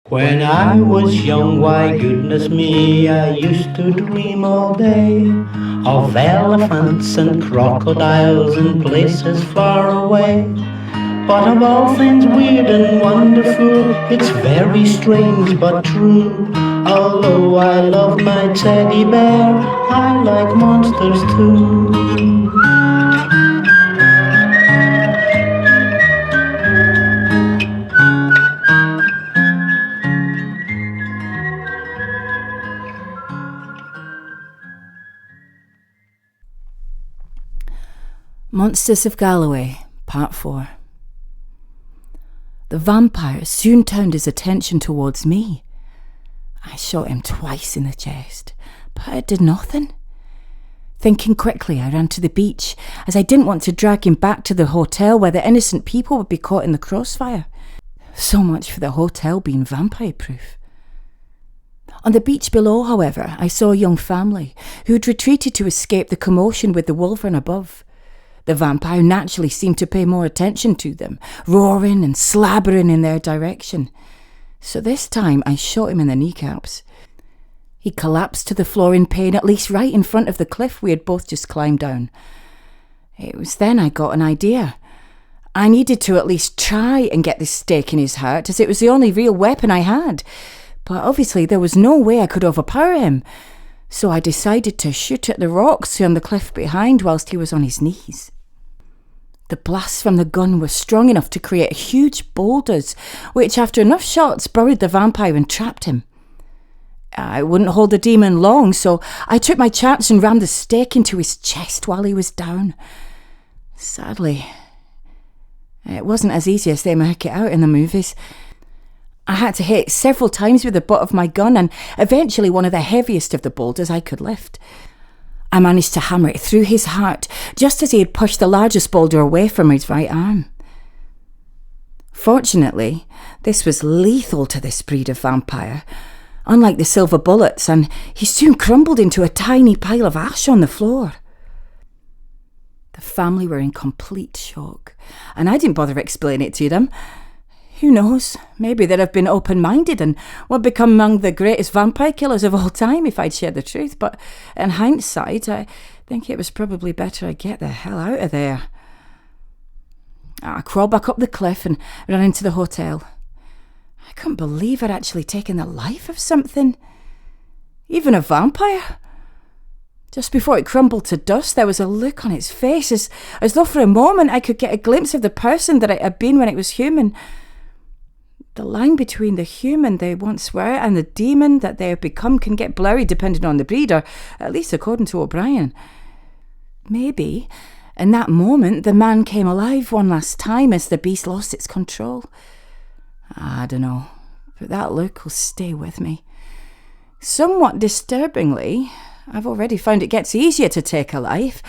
When I was young, why goodness me, I used to dream all day of elephants and crocodiles in places far away. But of all things weird and wonderful, it's very strange but true. Although I love my teddy bear, I like monsters too. Monsters of Galloway, Part 4. The vampire soon turned his attention towards me. I shot him twice in the chest, but it did nothing. Thinking quickly, I ran to the beach, as I didn't want to drag him back to the hotel where the innocent people would be caught in the crossfire. So much for the hotel being vampire-proof. On the beach below, however, I saw a young family who had retreated to escape the commotion with the wolvron above. The vampire naturally seemed to pay more attention to them, roaring and slabbering in their direction. So this time I shot him in the kneecaps. He collapsed to the floor in pain, at least right in front of the cliff we had both just climbed down. It was then I got an idea. I needed to at least try and get this stake in his heart, as it was the only real weapon I had. But obviously there was no way I could overpower him. So I decided to shoot at the rocks on the cliff behind whilst he was on his knees. The blasts from the gun were strong enough to create huge boulders, which after enough shots buried the vampire and trapped him. I wouldn't hold the demon long, so I took my chance and rammed the stake into his chest while he was down. Sadly, it wasn't as easy as they make it out in the movies. I had to hit several times with the butt of my gun and eventually one of the heaviest of the boulders I could lift. I managed to hammer it through his heart just as he had pushed the largest boulder away from his right arm. Fortunately, this was lethal to this breed of vampire, unlike the silver bullets, and he soon crumbled into a tiny pile of ash on the floor. The family were in complete shock, and I didn't bother explaining it to them. Who knows, maybe they'd have been open-minded and would become among the greatest vampire killers of all time if I'd shared the truth, but in hindsight, I think it was probably better I get the hell out of there. I crawled back up the cliff and ran into the hotel. I couldn't believe I'd actually taken the life of something. Even a vampire. Just before it crumbled to dust, there was a look on its face, as though for a moment I could get a glimpse of the person that it had been when it was human. The line between the human they once were and the demon that they have become can get blurry depending on the breed, or at least according to O'Brien. Maybe, in that moment, the man came alive one last time as the beast lost its control. I don't know, but that look will stay with me. Somewhat disturbingly, I've already found it gets easier to take a life.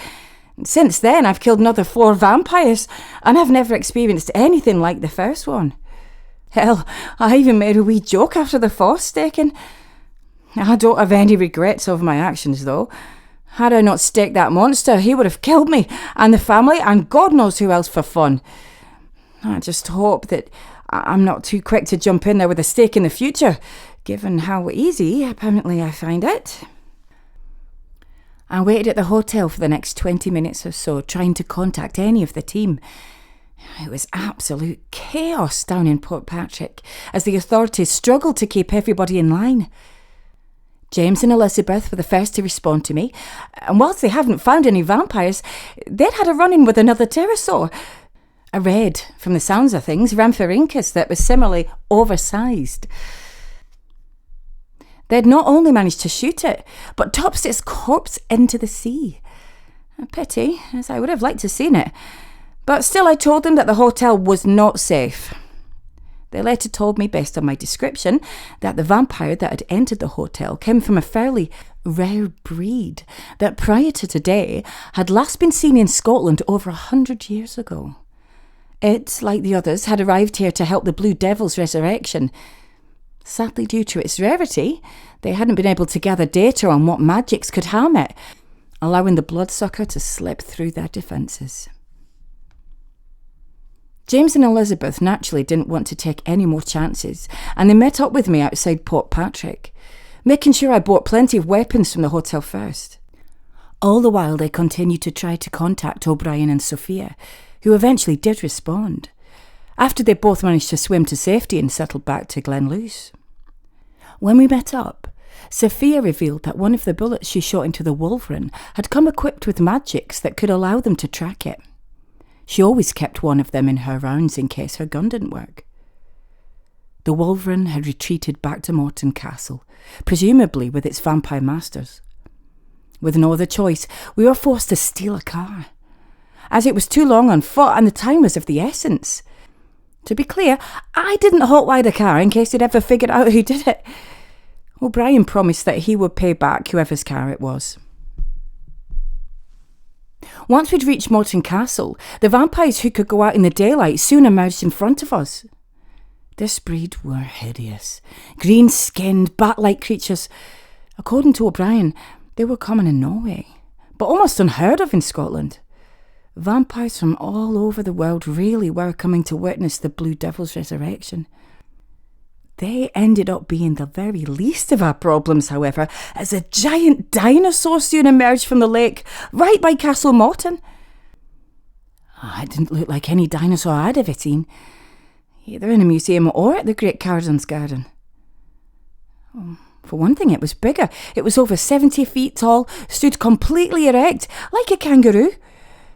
Since then, I've killed another 4 vampires, and I've never experienced anything like the first one. Hell, I even made a wee joke after the 4th staking. I don't have any regrets over my actions, though. Had I not staked that monster, he would have killed me, and the family, and God knows who else for fun. I just hope that I'm not too quick to jump in there with a stake in the future, given how easy, apparently, I find it. I waited at the hotel for the next 20 minutes or so, trying to contact any of the team. It was absolute chaos down in Port Patrick, as the authorities struggled to keep everybody in line. James and Elizabeth were the first to respond to me, and whilst they hadn't found any vampires, they'd had a run-in with another pterosaur. A red, from the sounds of things, Rhamphorhynchus that was similarly oversized. They'd not only managed to shoot it, but tossed its corpse into the sea. A pity, as I would have liked to have seen it. But still I told them that the hotel was not safe. They later told me, based on my description, that the vampire that had entered the hotel came from a fairly rare breed that prior to today had last been seen in Scotland over 100 years ago. It, like the others, had arrived here to help the Blue Devil's resurrection. Sadly, due to its rarity, they hadn't been able to gather data on what magics could harm it, allowing the bloodsucker to slip through their defences. James and Elizabeth naturally didn't want to take any more chances, and they met up with me outside Port Patrick, making sure I bought plenty of weapons from the hotel first. All the while they continued to try to contact O'Brien and Sophia, who eventually did respond, after they both managed to swim to safety and settled back to Glenluce. When we met up, Sophia revealed that one of the bullets she shot into the wolvron had come equipped with magics that could allow them to track it. She always kept one of them in her rounds in case her gun didn't work. The wolvron had retreated back to Morton Castle, presumably with its vampire masters. With no other choice, we were forced to steal a car, as it was too long on foot and the time was of the essence. To be clear, I didn't hotwire the car in case they'd ever figured out who did it. O'Brien promised that he would pay back whoever's car it was. Once we'd reached Morton Castle, the vampires who could go out in the daylight soon emerged in front of us. This breed were hideous, green-skinned, bat-like creatures. According to O'Brien, they were common in Norway, but almost unheard of in Scotland. Vampires from all over the world really were coming to witness the Blue Devil's resurrection. They ended up being the very least of our problems, however, as a giant dinosaur soon emerged from the lake, right by Castle Morton. It didn't look like any dinosaur I'd ever seen, either in a museum or at the Great Caradon's garden. For one thing, it was bigger. It was over 70 feet tall, stood completely erect, like a kangaroo,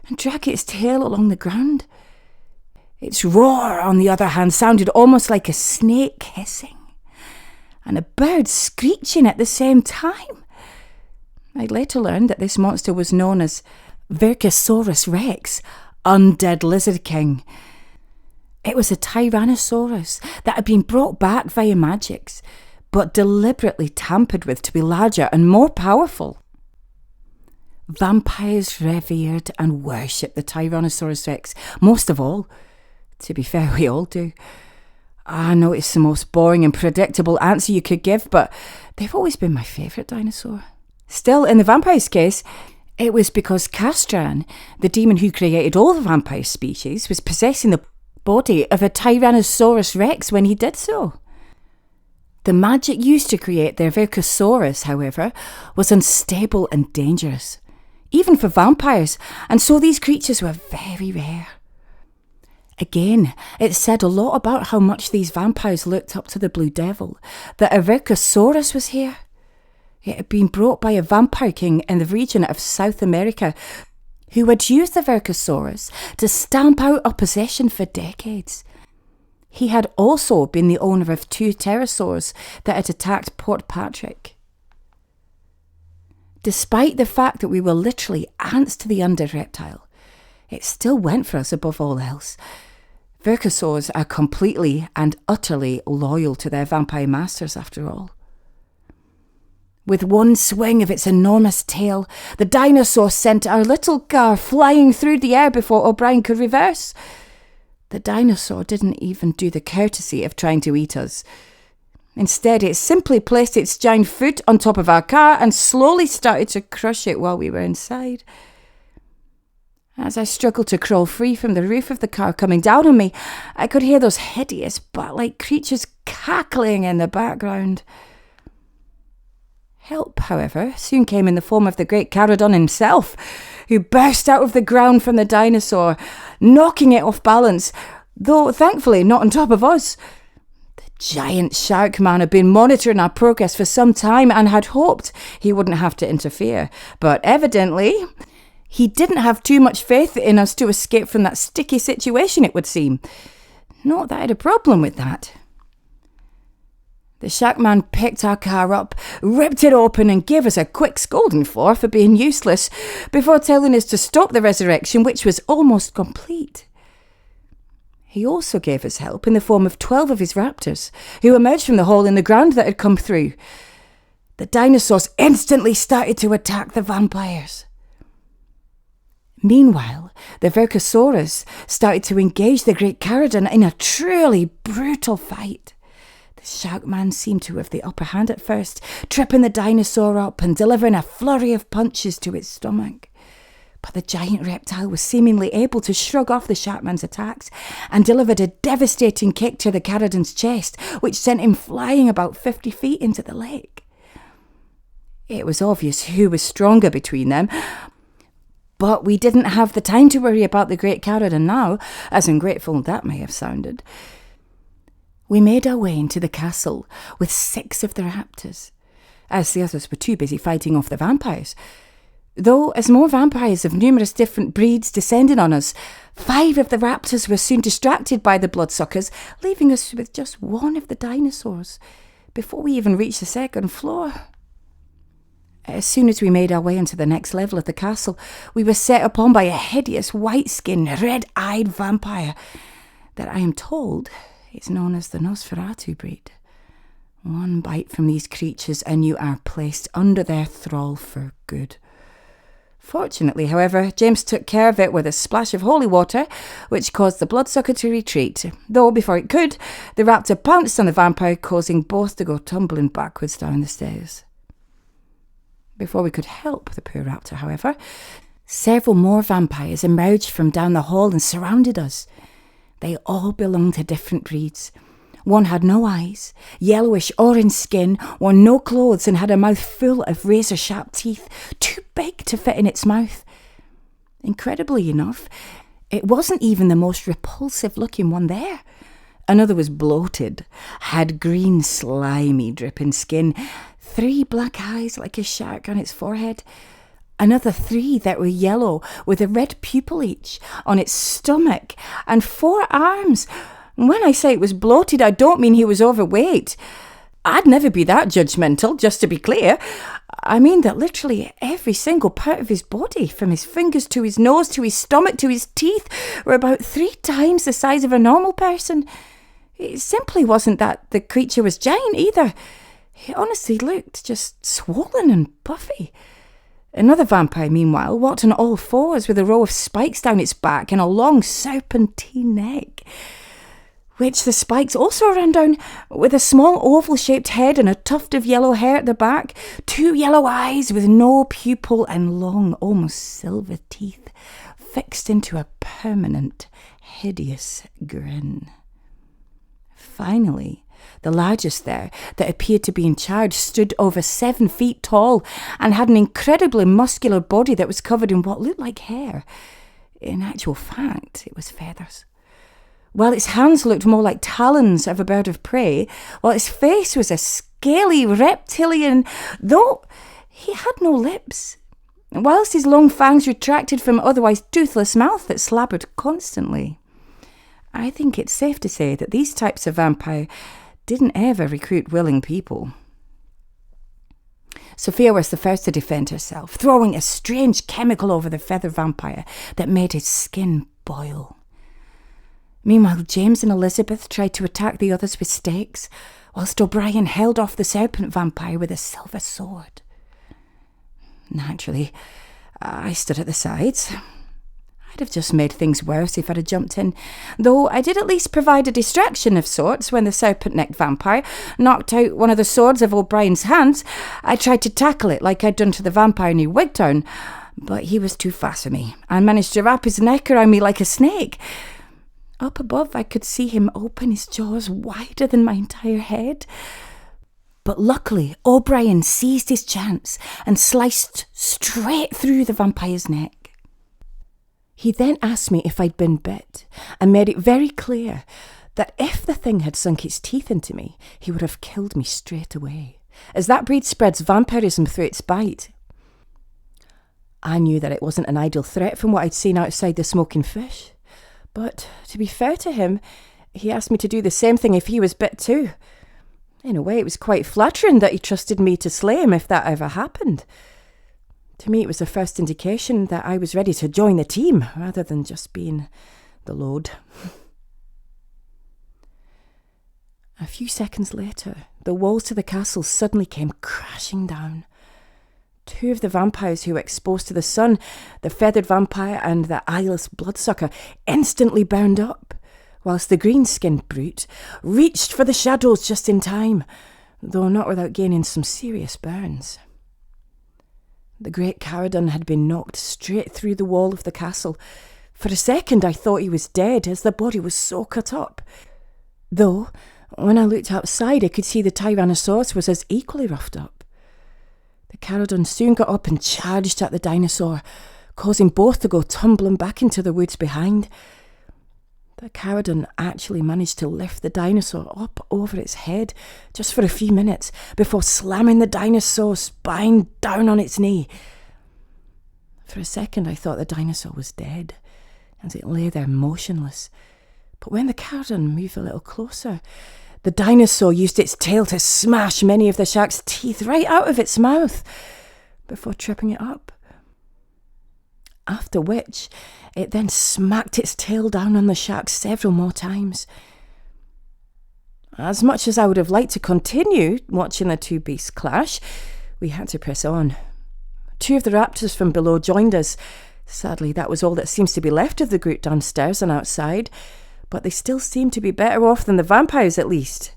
and dragged its tail along the ground. Its roar, on the other hand, sounded almost like a snake hissing, and a bird screeching at the same time. I'd later learned that this monster was known as Vincicus Rex, Undead Lizard King. It was a Tyrannosaurus that had been brought back via magics, but deliberately tampered with to be larger and more powerful. Vampires revered and worshipped the Tyrannosaurus Rex, most of all. To be fair, we all do. I know it's the most boring and predictable answer you could give, but they've always been my favourite dinosaur. Still, in the vampire's case, it was because Castran, the demon who created all the vampire species, was possessing the body of a Tyrannosaurus Rex when he did so. The magic used to create their Vincicus, however, was unstable and dangerous, even for vampires, and so these creatures were very rare. Again, it said a lot about how much these vampires looked up to the Blue Devil, that a Vincicus was here. It had been brought by a vampire king in the region of South America, who had used the Vincicus to stamp out opposition for decades. He had also been the owner of 2 pterosaurs that had attacked Port Patrick. Despite the fact that we were literally ants to the undead reptile, it still went for us above all else. Vincicus are completely and utterly loyal to their vampire masters, after all. With one swing of its enormous tail, the dinosaur sent our little car flying through the air before O'Brien could reverse. The dinosaur didn't even do the courtesy of trying to eat us. Instead, it simply placed its giant foot on top of our car and slowly started to crush it while we were inside. As I struggled to crawl free from the roof of the car coming down on me, I could hear those hideous bat-like creatures cackling in the background. Help, however, soon came in the form of the great Caradon himself, who burst out of the ground from the dinosaur, knocking it off balance, though thankfully not on top of us. The giant shark man had been monitoring our progress for some time and had hoped he wouldn't have to interfere, but evidently he didn't have too much faith in us to escape from that sticky situation, it would seem. Not that I had a problem with that. The shark man picked our car up, ripped it open and gave us a quick scolding for being useless, before telling us to stop the resurrection, which was almost complete. He also gave us help in the form of 12 of his raptors, who emerged from the hole in the ground that had come through. The dinosaurs instantly started to attack the vampires. Meanwhile, the Vincicus started to engage the great Caradon in a truly brutal fight. The shark man seemed to have the upper hand at first, tripping the dinosaur up and delivering a flurry of punches to its stomach. But the giant reptile was seemingly able to shrug off the Sharpman's attacks and delivered a devastating kick to the Caradon's chest, which sent him flying about 50 feet into the lake. It was obvious who was stronger between them, but we didn't have the time to worry about the great Caradon now, as ungrateful that may have sounded. We made our way into the castle with 6 of the raptors, as the others were too busy fighting off the vampires. Though, as more vampires of numerous different breeds descended on us, 5 of the raptors were soon distracted by the bloodsuckers, leaving us with just 1 of the dinosaurs, before we even reached the second floor. As soon as we made our way into the next level of the castle, we were set upon by a hideous white-skinned, red-eyed vampire that I am told is known as the Nosferatu breed. One bite from these creatures and you are placed under their thrall for good. Fortunately, however, James took care of it with a splash of holy water, which caused the bloodsucker to retreat, though before it could, the raptor pounced on the vampire, causing both to go tumbling backwards down the stairs. Before we could help the poor raptor, however, several more vampires emerged from down the hall and surrounded us. They all belonged to different breeds. One had no eyes, yellowish orange skin, wore no clothes and had a mouth full of razor-sharp teeth, too big to fit in its mouth. Incredibly enough, it wasn't even the most repulsive-looking one there. Another was bloated, had green, slimy, dripping skin, 3 black eyes like a shark on its forehead, another 3 that were yellow with a red pupil each on its stomach, and 4 arms. When I say it was bloated, I don't mean he was overweight. I'd never be that judgmental, just to be clear. I mean that literally every single part of his body, from his fingers to his nose to his stomach to his teeth, were about 3 times the size of a normal person. It simply wasn't that the creature was giant either. He honestly looked just swollen and puffy. Another vampire, meanwhile, walked on all 4s with a row of spikes down its back and a long serpentine neck, which the spikes also ran down, with a small oval-shaped head and a tuft of yellow hair at the back, 2 yellow eyes with no pupil and long, almost silver teeth, fixed into a permanent, hideous grin. Finally, the largest there, that appeared to be in charge, stood over 7 feet tall and had an incredibly muscular body that was covered in what looked like hair. In actual fact, it was feathers. While its hands looked more like talons of a bird of prey, while its face was a scaly reptilian, though he had no lips, whilst his long fangs retracted from otherwise toothless mouth that slabbered constantly. I think it's safe to say that these types of vampire didn't ever recruit willing people. Sophia was the first to defend herself, throwing a strange chemical over the feather vampire that made his skin boil. Meanwhile, James and Elizabeth tried to attack the others with stakes, whilst O'Brien held off the serpent vampire with a silver sword. Naturally, I stood at the sides. I'd have just made things worse if I'd have jumped in, though I did at least provide a distraction of sorts when the serpent-necked vampire knocked out one of the swords of O'Brien's hands. I tried to tackle it like I'd done to the vampire near Wigtown, but he was too fast for me and managed to wrap his neck around me like a snake. Up above, I could see him open his jaws wider than my entire head. But luckily, O'Brien seized his chance and sliced straight through the vampire's neck. He then asked me if I'd been bit and made it very clear that if the thing had sunk its teeth into me, he would have killed me straight away, as that breed spreads vampirism through its bite. I knew that it wasn't an idle threat from what I'd seen outside the smoking fish. But, to be fair to him, he asked me to do the same thing if he was bit too. In a way, it was quite flattering that he trusted me to slay him if that ever happened. To me, it was the first indication that I was ready to join the team, rather than just being the load. A few seconds later, the walls to the castle suddenly came crashing down. 2 of the vampires who were exposed to the sun, the feathered vampire and the eyeless bloodsucker, instantly burned up, whilst the green-skinned brute reached for the shadows just in time, though not without gaining some serious burns. The great Caradon had been knocked straight through the wall of the castle. For a second I thought he was dead, as the body was so cut up. Though, when I looked outside, I could see the Tyrannosaurus was as equally roughed up. The Caradon soon got up and charged at the dinosaur, causing both to go tumbling back into the woods behind. The Caradon actually managed to lift the dinosaur up over its head just for a few minutes before slamming the dinosaur's spine down on its knee. For a second I thought the dinosaur was dead, as it lay there motionless. But when the Caradon moved a little closer, the dinosaur used its tail to smash many of the shark's teeth right out of its mouth before tripping it up. After which, it then smacked its tail down on the shark several more times. As much as I would have liked to continue watching the two beasts clash, we had to press on. Two of the raptors from below joined us. Sadly, that was all that seems to be left of the group downstairs and outside, but they still seemed to be better off than the vampires at least.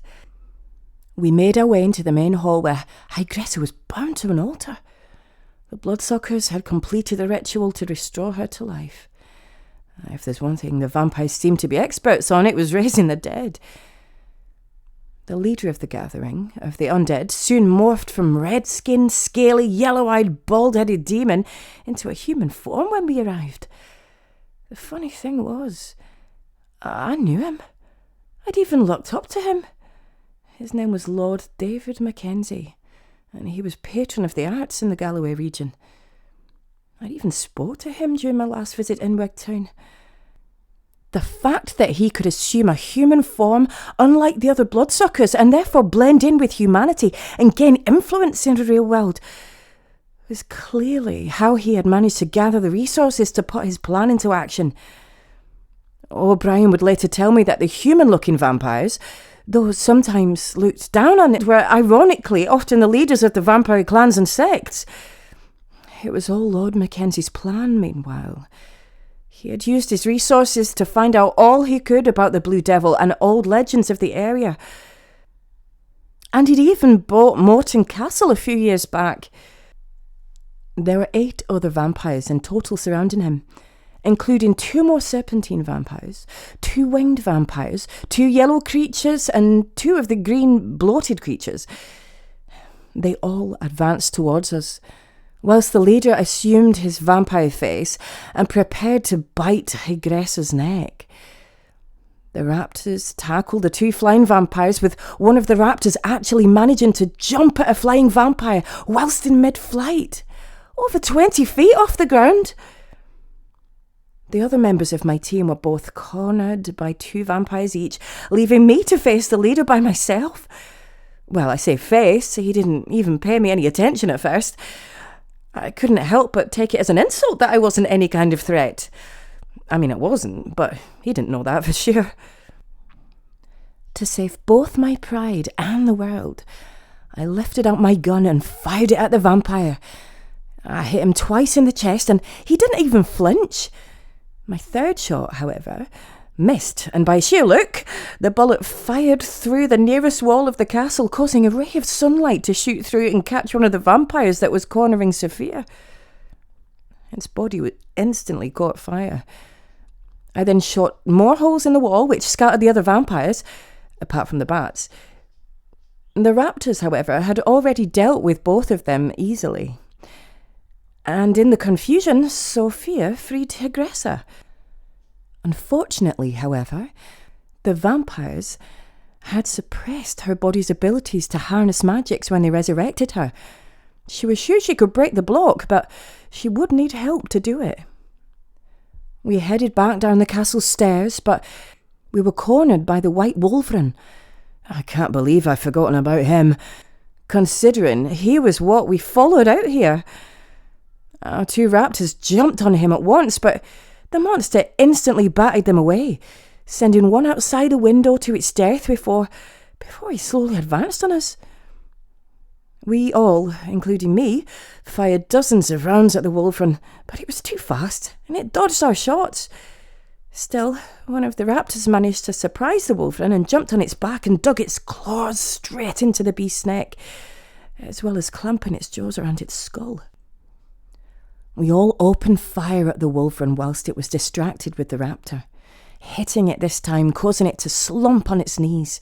We made our way into the main hall where Hygressa was bound to an altar. The bloodsuckers had completed the ritual to restore her to life. If there's one thing the vampires seemed to be experts on, it was raising the dead. The leader of the gathering, of the undead, soon morphed from red-skinned, scaly, yellow-eyed, bald-headed demon into a human form when we arrived. The funny thing was, I knew him. I'd even looked up to him. His name was Lord David Mackenzie, and he was patron of the arts in the Galloway region. I'd even spoke to him during my last visit in Wigtown. The fact that he could assume a human form, unlike the other bloodsuckers, and therefore blend in with humanity and gain influence in the real world, was clearly how he had managed to gather the resources to put his plan into action. O'Brien would later tell me that the human-looking vampires, though sometimes looked down on it, were ironically often the leaders of the vampire clans and sects. It was all Lord Mackenzie's plan, meanwhile. He had used his resources to find out all he could about the Blue Devil and old legends of the area. And he'd even bought Morton Castle a few years back. There were 8 other vampires in total surrounding him, including 2 more serpentine vampires, 2 winged vampires, 2 yellow creatures, and 2 of the green bloated creatures. They all advanced towards us, whilst the leader assumed his vampire face and prepared to bite Hygressa's neck. The raptors tackled the 2 flying vampires, with one of the raptors actually managing to jump at a flying vampire whilst in mid-flight, over 20 feet off the ground. The other members of my team were both cornered by 2 vampires each, leaving me to face the leader by myself. Well, I say face, he didn't even pay me any attention at first. I couldn't help but take it as an insult that I wasn't any kind of threat. I mean, it wasn't, but he didn't know that for sure. To save both my pride and the world, I lifted out my gun and fired it at the vampire. I hit him twice in the chest, and he didn't even flinch. My third shot, however, missed, and by sheer luck, the bullet fired through the nearest wall of the castle, causing a ray of sunlight to shoot through it and catch one of the vampires that was cornering Sophia. Its body instantly caught fire. I then shot more holes in the wall, which scattered the other vampires, apart from the bats. The raptors, however, had already dealt with both of them easily. And in the confusion, Sophia freed Hygressa. Unfortunately, however, the vampires had suppressed her body's abilities to harness magics when they resurrected her. She was sure she could break the block, but she would need help to do it. We headed back down the castle stairs, but we were cornered by the white wolvron. I can't believe I've forgotten about him, considering he was what we followed out here. Our 2 raptors jumped on him at once, but the monster instantly batted them away, sending one outside a window to its death before he slowly advanced on us. We all, including me, fired dozens of rounds at the wolvron, but it was too fast, and it dodged our shots. Still, one of the raptors managed to surprise the wolvron and jumped on its back and dug its claws straight into the beast's neck, as well as clamping its jaws around its skull. We all opened fire at the wolvron whilst it was distracted with the raptor, hitting it this time, causing it to slump on its knees.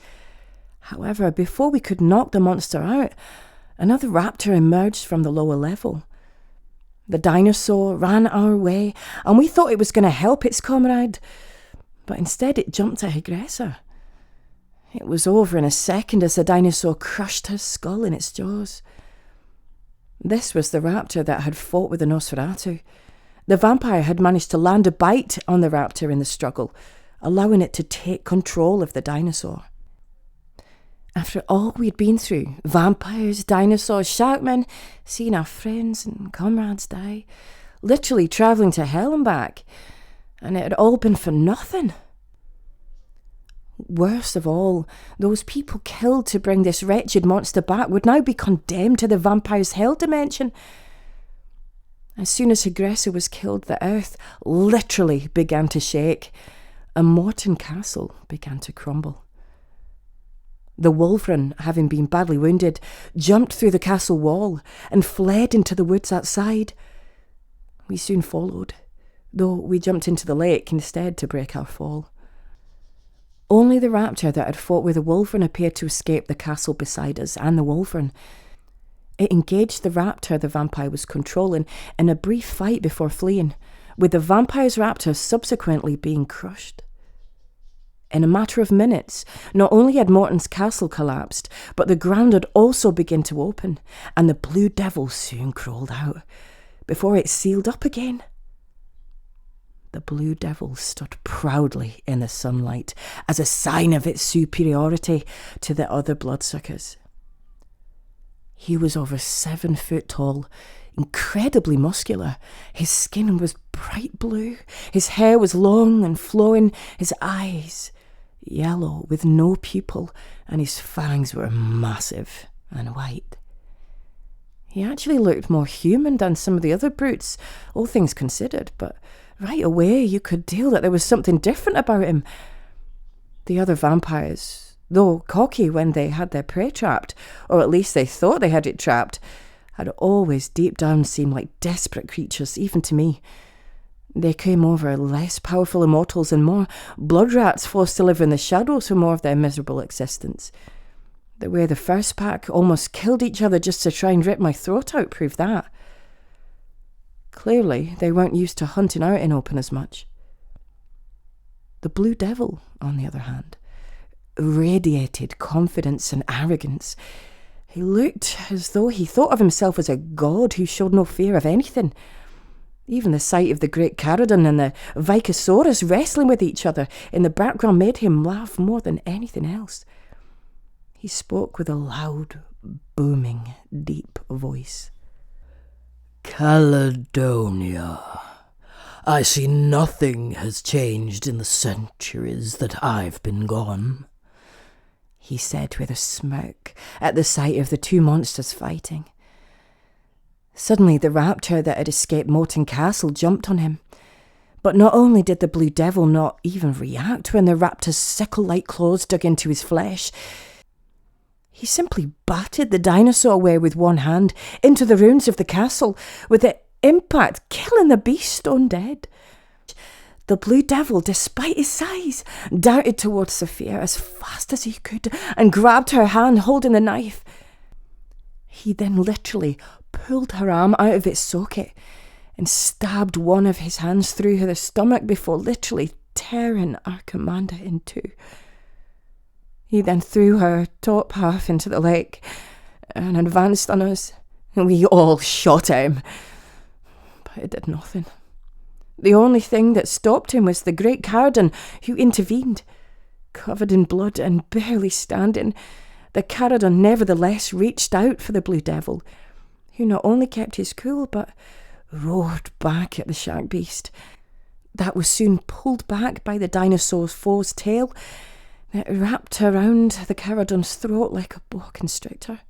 However, before we could knock the monster out, another raptor emerged from the lower level. The dinosaur ran our way, and we thought it was going to help its comrade, but instead it jumped at aggressor. It was over in a second as the dinosaur crushed her skull in its jaws. This was the raptor that had fought with the Nosferatu. The vampire had managed to land a bite on the raptor in the struggle, allowing it to take control of the dinosaur. After all we'd been through, vampires, dinosaurs, sharkmen, seeing our friends and comrades die, literally travelling to hell and back, and it had all been for nothing. Worst of all, those people killed to bring this wretched monster back would now be condemned to the vampire's hell dimension. As soon as Aggressor was killed, the earth literally began to shake, and Morton Castle began to crumble. The wolvron, having been badly wounded, jumped through the castle wall and fled into the woods outside. We soon followed, though we jumped into the lake instead to break our fall. Only the raptor that had fought with the wolvron appeared to escape the castle beside us and the wolvron. It engaged the raptor the vampire was controlling in a brief fight before fleeing, with the vampire's raptor subsequently being crushed. In a matter of minutes, not only had Morton's castle collapsed, but the ground had also begun to open, and the blue devil soon crawled out, before it sealed up again. The blue devil stood proudly in the sunlight as a sign of its superiority to the other bloodsuckers. He was over 7 foot tall, incredibly muscular. His skin was bright blue, his hair was long and flowing, his eyes yellow with no pupil, and his fangs were massive and white. He actually looked more human than some of the other brutes, all things considered, but right away you could tell that there was something different about him. The other vampires, though cocky when they had their prey trapped, or at least they thought they had it trapped, had always deep down seemed like desperate creatures, even to me. They came over less powerful immortals and more blood rats forced to live in the shadows for more of their miserable existence. The way the first pack almost killed each other just to try and rip my throat out proved that. Clearly, they weren't used to hunting out in open as much. The blue devil, on the other hand, radiated confidence and arrogance. He looked as though he thought of himself as a god who showed no fear of anything. Even the sight of the great Caradon and the Vincicus wrestling with each other in the background made him laugh more than anything else. He spoke with a loud, booming, deep voice. Caledonia. I see nothing has changed in the centuries that I've been gone, he said with a smirk at the sight of the two monsters fighting. Suddenly the raptor that had escaped Morton Castle jumped on him. But not only did the blue devil not even react when the raptor's sickle-like claws dug into his flesh, he simply batted the dinosaur away with one hand into the ruins of the castle, with the impact killing the beast stone dead. The blue devil, despite his size, darted towards Sophia as fast as he could and grabbed her hand holding the knife. He then literally pulled her arm out of its socket and stabbed one of his hands through her stomach before literally tearing our commander in two. He then threw her top half into the lake and advanced on us, and we all shot at him. But it did nothing. The only thing that stopped him was the great Caradon, who intervened. Covered in blood and barely standing, the Caradon nevertheless reached out for the blue devil, who not only kept his cool, but roared back at the shark beast. That was soon pulled back by the dinosaur's foe's tail that wrapped around the Caradon's throat like a boa constrictor.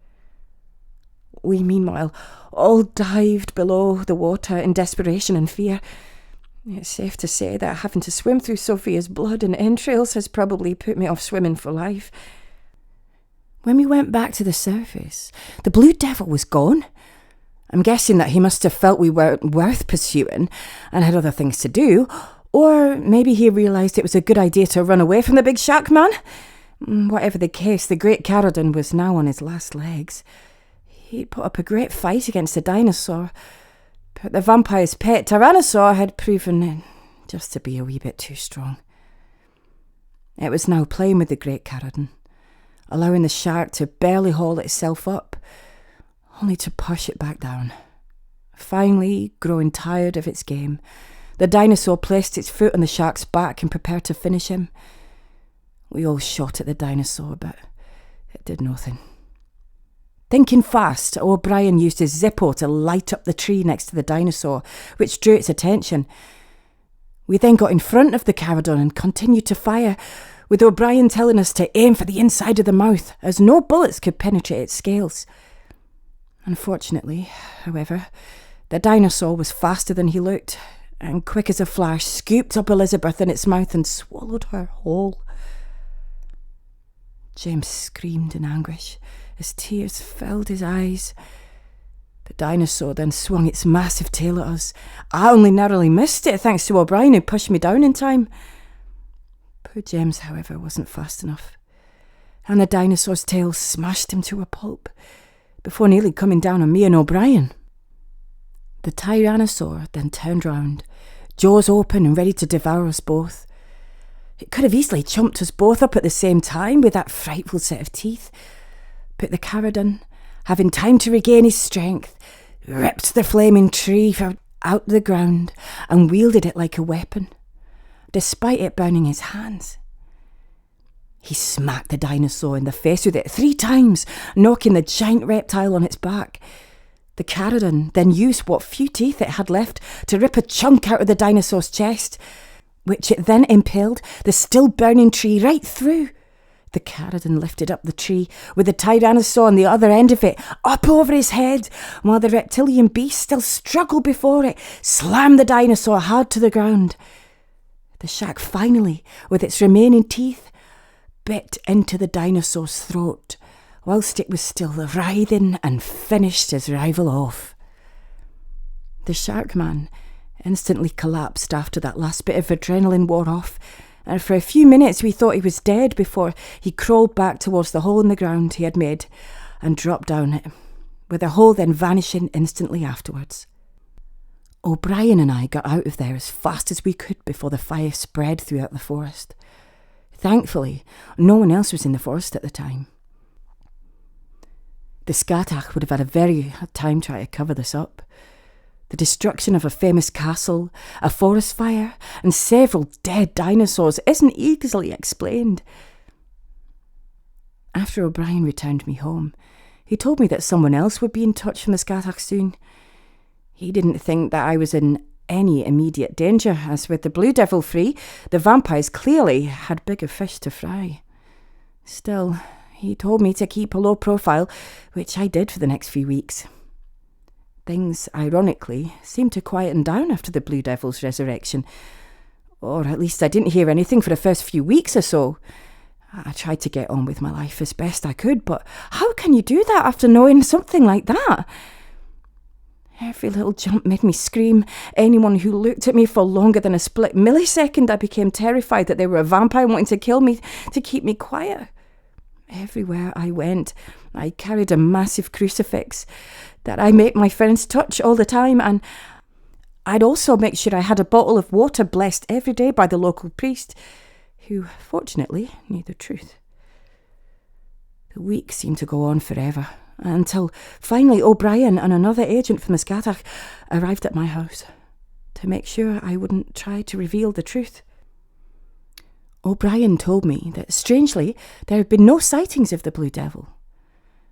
We, meanwhile, all dived below the water in desperation and fear. It's safe to say that having to swim through Sophia's blood and entrails has probably put me off swimming for life. When we went back to the surface, the blue devil was gone. I'm guessing that he must have felt we weren't worth pursuing and had other things to do, or maybe he realised it was a good idea to run away from the big shark man. Whatever the case, the great Caradon was now on his last legs. He'd put up a great fight against the dinosaur, but the vampire's pet Tyrannosaur had proven just to be a wee bit too strong. It was now playing with the great Caradon, allowing the shark to barely haul itself up, only to push it back down. Finally, growing tired of its game, the dinosaur placed its foot on the shark's back and prepared to finish him. We all shot at the dinosaur, but it did nothing. Thinking fast, O'Brien used his Zippo to light up the tree next to the dinosaur, which drew its attention. We then got in front of the Caradon and continued to fire, with O'Brien telling us to aim for the inside of the mouth, as no bullets could penetrate its scales. Unfortunately, however, the dinosaur was faster than he looked, and quick as a flash scooped up Elizabeth in its mouth and swallowed her whole. James screamed in anguish as tears filled his eyes. The dinosaur then swung its massive tail at us. I only narrowly missed it thanks to O'Brien, who pushed me down in time. Poor James, however, wasn't fast enough, and the dinosaur's tail smashed him to a pulp before nearly coming down on me and O'Brien. The Tyrannosaur then turned round, jaws open and ready to devour us both. It could have easily chomped us both up at the same time with that frightful set of teeth, but the Caradon, having time to regain his strength, ripped the flaming tree out the ground and wielded it like a weapon, despite it burning his hands. He smacked the dinosaur in the face with it 3 times, knocking the giant reptile on its back. The Caradon then used what few teeth it had left to rip a chunk out of the dinosaur's chest, which it then impaled the still burning tree right through. The Caradon lifted up the tree, with the Tyrannosaur on the other end of it, up over his head, while the reptilian beast still struggled before it, slammed the dinosaur hard to the ground. The shark finally, with its remaining teeth, bit into the dinosaur's throat, whilst it was still writhing, and finished his rival off. The shark man instantly collapsed after that last bit of adrenaline wore off, and for a few minutes we thought he was dead before he crawled back towards the hole in the ground he had made and dropped down it, with the hole then vanishing instantly afterwards. O'Brien and I got out of there as fast as we could before the fire spread throughout the forest. Thankfully, no one else was in the forest at the time. The Scatach would have had a very hard time trying to cover this up. The destruction of a famous castle, a forest fire, and several dead dinosaurs isn't easily explained. After O'Brien returned me home, he told me that someone else would be in touch from the Scatach soon. He didn't think that I was in any immediate danger, as with the Blue Devil free, the vampires clearly had bigger fish to fry. Still, he told me to keep a low profile, which I did for the next few weeks. Things, ironically, seemed to quieten down after the Blue Devil's resurrection. Or at least I didn't hear anything for the first few weeks or so. I tried to get on with my life as best I could, but how can you do that after knowing something like that? Every little jump made me scream. Anyone who looked at me for longer than a split millisecond, I became terrified that they were a vampire wanting to kill me to keep me quiet. Everywhere I went, I carried a massive crucifix that I made my friends touch all the time, and I'd also make sure I had a bottle of water blessed every day by the local priest, who fortunately knew the truth. The weeks seemed to go on forever, until finally O'Brien and another agent from the Scatach arrived at my house to make sure I wouldn't try to reveal the truth. O'Brien told me that, strangely, there had been no sightings of the Blue Devil.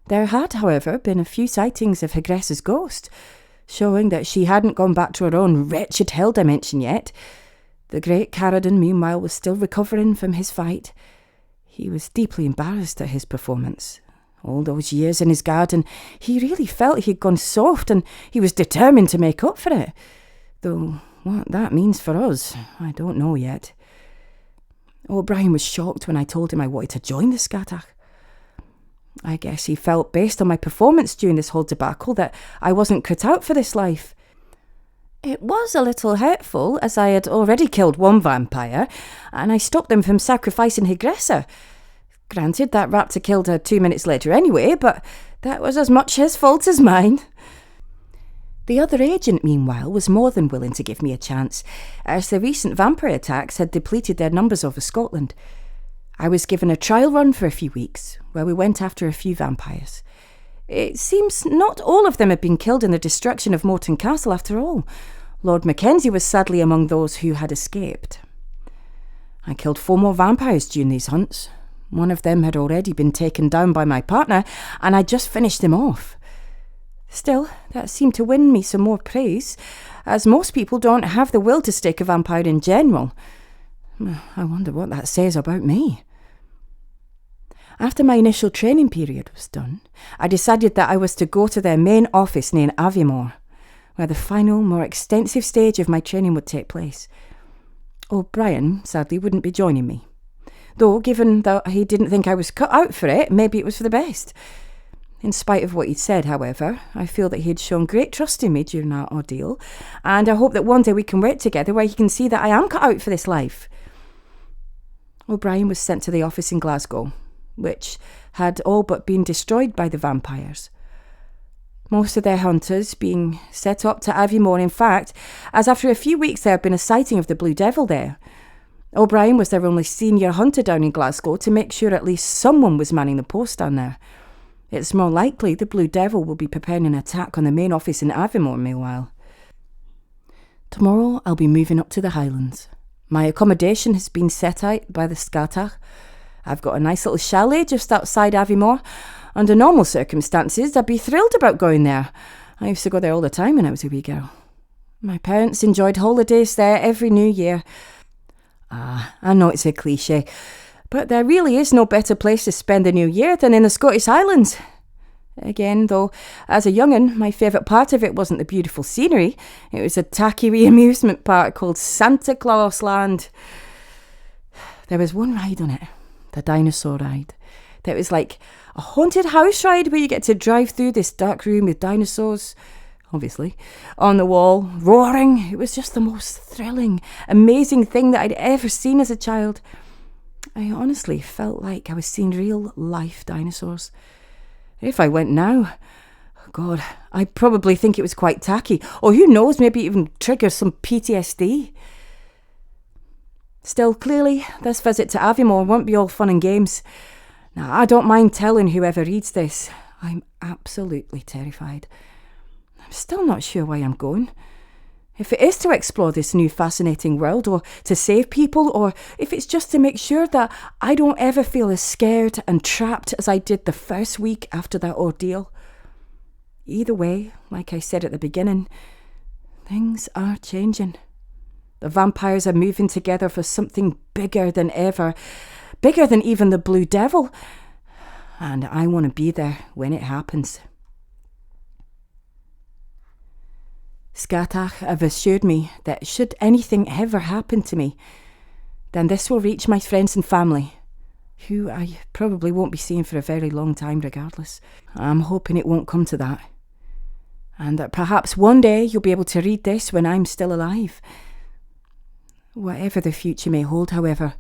There had, however, been a few sightings of Hagressa's ghost, showing that she hadn't gone back to her own wretched hell dimension yet. The great Caradon, meanwhile, was still recovering from his fight. He was deeply embarrassed at his performance. All those years in his garden, he really felt he had gone soft, and he was determined to make up for it. Though what that means for us, I don't know yet. O'Brien was shocked when I told him I wanted to join the Scatach. I guess he felt, based on my performance during this whole debacle, that I wasn't cut out for this life. It was a little hurtful, as I had already killed one vampire, and I stopped them from sacrificing Higressa. Granted, that raptor killed her 2 minutes later anyway, but that was as much his fault as mine. The other agent, meanwhile, was more than willing to give me a chance, as the recent vampire attacks had depleted their numbers over Scotland. I was given a trial run for a few weeks, where we went after a few vampires. It seems not all of them had been killed in the destruction of Morton Castle after all. Lord Mackenzie was sadly among those who had escaped. I killed 4 more vampires during these hunts. One of them had already been taken down by my partner, and I'd just finished him off. Still, that seemed to win me some more praise, as most people don't have the will to stake a vampire in general. I wonder what that says about me. After my initial training period was done, I decided that I was to go to their main office near Aviemore, where the final, more extensive stage of my training would take place. O'Brien, sadly, wouldn't be joining me. Though, given that he didn't think I was cut out for it, maybe it was for the best. In spite of what he'd said, however, I feel that he had shown great trust in me during our ordeal, and I hope that one day we can work together where he can see that I am cut out for this life. O'Brien was sent to the office in Glasgow, which had all but been destroyed by the vampires. Most of their hunters being set up to Aviemore, in fact, as after a few weeks there had been a sighting of the Blue Devil there. O'Brien was their only senior hunter down in Glasgow to make sure at least someone was manning the post down there. It's more likely the Blue Devil will be preparing an attack on the main office in Aviemore meanwhile. Tomorrow I'll be moving up to the Highlands. My accommodation has been set out by the Scatach. I've got a nice little chalet just outside Aviemore. Under normal circumstances, I'd be thrilled about going there. I used to go there all the time when I was a wee girl. My parents enjoyed holidays there every New Year. I know it's a cliché, but there really is no better place to spend the New Year than in the Scottish Highlands. Again, though, as a young'un, my favourite part of it wasn't the beautiful scenery. It was a tacky wee amusement park called Santa Claus Land. There was one ride on it, the dinosaur ride. That was like a haunted house ride where you get to drive through this dark room with dinosaurs, obviously, on the wall, roaring. It was just the most thrilling, amazing thing that I'd ever seen as a child. I honestly felt like I was seeing real-life dinosaurs. If I went now, God, I'd probably think it was quite tacky, or who knows, maybe even trigger some PTSD. Still, clearly, this visit to Aviemore won't be all fun and games. Now, I don't mind telling whoever reads this, I'm absolutely terrified. I'm still not sure why I'm going. If it is to explore this new fascinating world, or to save people, or if it's just to make sure that I don't ever feel as scared and trapped as I did the first week after that ordeal. Either way, like I said at the beginning, things are changing. The vampires are moving together for something bigger than ever, bigger than even the Blue Devil, and I want to be there when it happens. Scatach have assured me that should anything ever happen to me, then this will reach my friends and family, who I probably won't be seeing for a very long time regardless. I'm hoping it won't come to that, and that perhaps one day you'll be able to read this when I'm still alive. Whatever the future may hold, however,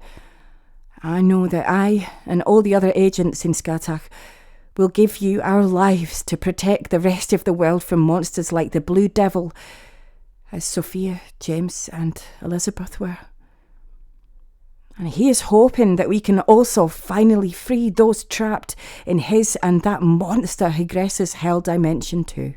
I know that I and all the other agents in Scatach will give you our lives to protect the rest of the world from monsters like the Blue Devil, as Sophia, James and Elizabeth were. And he is hoping that we can also finally free those trapped in his and that monster Higressa's hell dimension too.